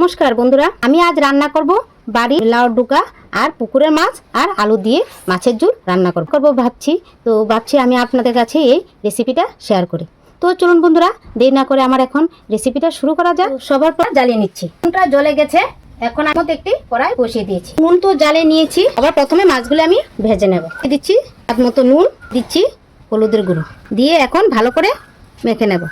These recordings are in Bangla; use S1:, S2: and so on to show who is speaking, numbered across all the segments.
S1: নমস্কার বন্ধুরা, আমি আজ রান্না করব বাড়ির লাউ ডুকা আর পুকুরের মাছ আর আলু দিয়ে মাছের ঝোল রান্না করব ভাবছি আমি আপনাদের কাছে এই রেসিপিটা শেয়ার করি। তো চলুন বন্ধুরা, দেরি না করে আমার এখন রেসিপিটা শুরু করা যাক। সবার পর জ্বালিয়ে নিচ্ছি, নুনটা জ্বলে গেছে। এখন আমি একটি কড়াই বসিয়ে দিয়েছি, নুন তো জ্বালিয়ে নিয়েছি। আবার প্রথমে মাছগুলো আমি ভেজে নেব। দিচ্ছি স্বাদ মতো নুন, দিচ্ছি হলুদের গুঁড়ো, দিয়ে এখন ভালো করে মেখে নেব।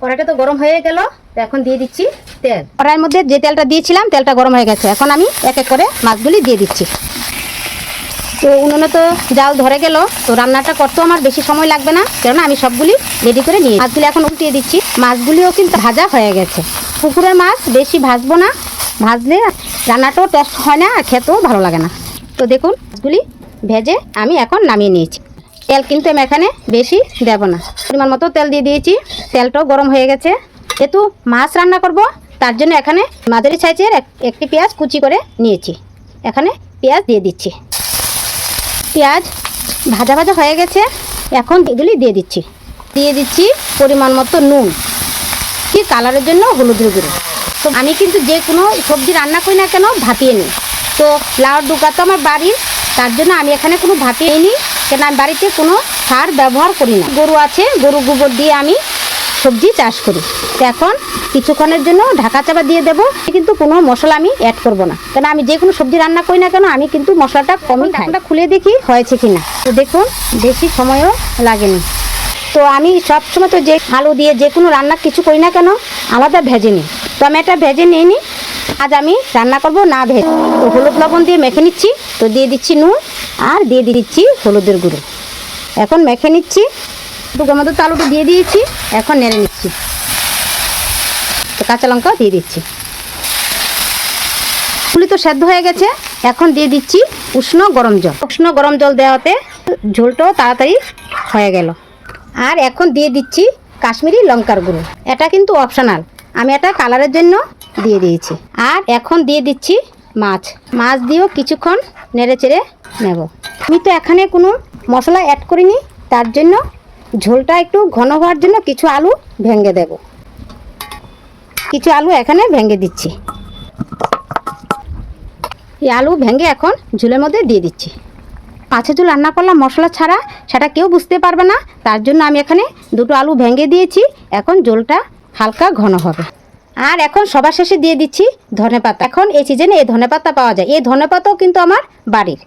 S1: কড়াইটা তো গরম হয়ে গেল, তো এখন দিয়ে দিচ্ছি তেল। কড়াইয়ের মধ্যে যে তেলটা দিয়েছিলাম তেলটা গরম হয়ে গেছে। এখন আমি এক এক করে মাছগুলি দিয়ে দিচ্ছি। তো উনুনে তো জাল ধরে গেল, তো রান্নাটা করতেও আমার বেশি সময় লাগবে না, কেননা আমি সবগুলি রেডি করে নিয়ে মাছগুলি এখন উল্টিয়ে দিচ্ছি। মাছগুলিও কিন্তু ভাজা হয়ে গেছে। পুকুরের মাছ বেশি ভাজবো না, ভাজলে রান্নাটাও টেস্ট হয় না আর খেতেও ভালো লাগে না। তো দেখুন মাছগুলি ভেজে আমি এখন নামিয়ে নিয়েছি। তেল কিন্তু আমি এখানে বেশি দেব না, পরিমাণ মতো তেল দিয়ে দিয়েছি। তেলটাও গরম হয়ে গেছে। যেহেতু মাছ রান্না করব তার জন্য এখানে মাঝারি সাইজের একটি পেঁয়াজ কুচি করে নিয়েছি। এখানে পেঁয়াজ দিয়ে দিচ্ছি। পেঁয়াজ ভাজা ভাজা হয়ে গেছে, এখন এগুলি দিয়ে দিচ্ছি পরিমাণ মতো নুন, কি কালারের জন্য হলুদের গুঁড়ো। তো আমি কিন্তু যে কোনো সবজি রান্না করি না কেন ভাপিয়ে নিই। তো লাউ ডুকা তো আমার বাড়ির, তার জন্য আমি এখানে কোনো ভাপিয়ে নিই, কেন আমি বাড়িতে কোনো সার ব্যবহার করি না। গরু আছে, গরু গোবর দিয়ে আমি সবজি চাষ করি। তো এখন কিছুক্ষণের জন্য ঢাকা চাপা দিয়ে দেবো, কিন্তু কোনো মশলা আমি অ্যাড করব না, কেন আমি যে কোনো সবজি রান্না করি না কেন আমি কিন্তু মশলাটা কমই খাই। ঢাকনাটা খুলে দেখি হয়েছে কি না। তো দেখুন বেশি সময়ও লাগেনি। তো আমি সবসময় তো যে আলু দিয়ে যে কোনো রান্না কিছু করি না কেন আলাদা ভেজে নিই। তো আমি এটা ভেজে নিয়ে নিই। আজ আমি রান্না করব না ভেজে। তো হলুদ লবণ দিয়ে মেখে নিচ্ছি। তো দিয়ে দিচ্ছি নুন আর দিয়ে দিচ্ছি হলুদের গুঁড়ো। এখন মেখে নিচ্ছি। দুটোর মধ্যে তো আলুটা দিয়ে দিয়েছি, এখন নেড়ে নিচ্ছি। তো কাঁচা লঙ্কাও দিয়ে দিচ্ছি। ফুলি তো সেদ্ধ হয়ে গেছে, এখন দিয়ে দিচ্ছি উষ্ণ গরম জল। উষ্ণ গরম জল দেওয়াতে ঝোলটাও তাড়াতাড়ি হয়ে গেল। আর এখন দিয়ে দিচ্ছি কাশ্মীরি লঙ্কার গুঁড়ো। এটা কিন্তু অপশনাল, আমি এটা কালারের জন্য দিয়ে দিয়েছি। আর এখন দিয়ে দিচ্ছি মাছ দিয়েও কিছুক্ষণ নেড়ে চেড়ে নেব। আমি তো এখানে কোনো মশলা অ্যাড করিনি, তার জন্য ঝোলটা একটু ঘন হওয়ার জন্য কিছু আলু ভেঙে দেব। কিছু আলু এখানে ভেঙে দিচ্ছি। এই আলু ভেঙে এখন ঝোলের মধ্যে দিয়ে দিচ্ছি। মাছের ঝোল রান্না করলাম মশলা ছাড়া, সেটা কেউ বুঝতে পারবে না, তার জন্য আমি এখানে দুটো আলু ভেঙে দিয়েছি। এখন ঝোলটা হালকা ঘন হবে। আর এখন সবার শেষে দিয়ে দিচ্ছি ধনেপাতা। এখন এই সিজনে এই ধনেপাতা পাওয়া যায়, এই ধনেপাতাও কিন্তু আমার বাড়ির।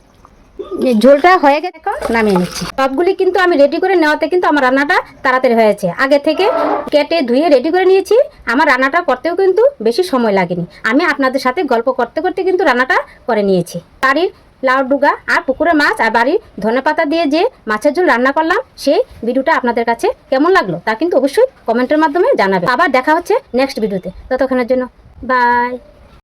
S1: ঝোলটা হয়ে গেছে, এখন নামিয়ে নিচ্ছি। সবগুলি কিন্তু আমি রেডি করে নেওয়াতে কিন্তু আমার রান্নাটা তাড়াতাড়ি হয়েছে। আগে থেকে কেটে ধুয়ে রেডি করে নিয়েছি, আমার রান্নাটা করতেও কিন্তু বেশি সময় লাগেনি। আমি আপনাদের সাথে গল্প করতে করতে কিন্তু রান্নাটা করে নিয়েছি। বাড়ির লাউ ডুগা আর পুকুরের মাছ আর বাড়ির ধনেপাতা দিয়ে যে মাছের ঝোল রান্না করলাম, সেই ভিডিওটা আপনাদের কাছে কেমন লাগলো তা কিন্তু অবশ্যই কমেন্টের মাধ্যমে জানাবেন। আবার দেখা হচ্ছে নেক্সট ভিডিওতে। ততক্ষণের জন্য বাই।